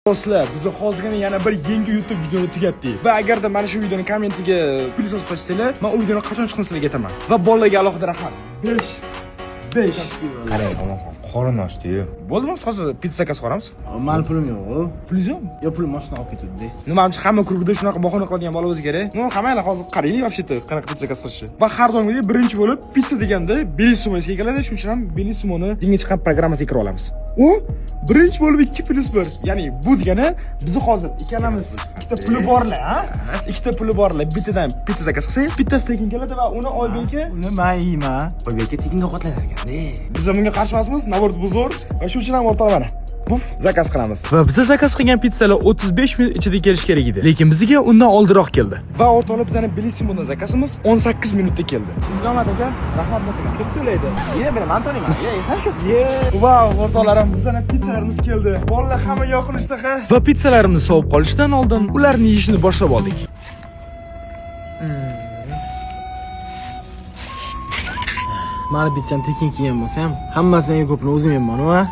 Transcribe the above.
Do'stlar, biz hozirgina yana bir yangi YouTube videoni tugatdik. Va agarda mana shu videoni kommentiga pul yozsanglar, men u videoni qachon chiqishini aytaman. Va bolalarga alohida rahmat. 5. Qarang, onaxon, qorin ochdi-yu. Bo'ldimi, hozir pizza zakaz qilamiz? Mani pulim yo'q. Pulingiz yo'qmi? Yo, pulim mashina olib ketdi. Nimachi hamma kurgida shunaqa bahona qiladigan bola o'zi kerak. No, hammanglar hozir qaraylik, вообще-то, qanaqa pizza zakaz qilishni. Va har doimgidek birinchi bo'lib pizza deganda Bellissimo esga keladi, shuning uchun ham Bellissimoni yangi chiqqan programmasiga kira olamiz. U birinchi bo'lib 2+1. Ya'ni bu degani biz hozir ikkalamiz ikkita puli borlar, ha? Ikkita puli borlar. Bittadan pizza zakaz qilsak, bittasi tekin keladi va uni Oybekka, Uni men yeyman. Oybekka tekinga qotlanar ekan. biz bunga qarshi emasmiz. Navort bu zo'r va shuning uchun ham o'rtalab Buf, zakaz qilamiz. Va biz zakaz qilgan pizzalar 35 minut ichida kelish kerak edi. Lekin bizga undan oldinroq keldi. Va o'rtalab bizning Bellissimodan zakazimiz 18 minutda keldi. Sizga omad aka, rahmat aytaman. Ko'p to'laydi. Ye, men Antoniman. Ye, esan ko'p. Wow, o'rtoqlarim, bizning pizzalarimiz keldi. Bolalar hamma yoqin ishtaha. Va pizzalarimizni sovib qolishdan oldin ularni yeyishni boshlab oldik. Mani pizzam tekin kiygan bo'lsam, hammasidan ko'pini o'zim yeyman, va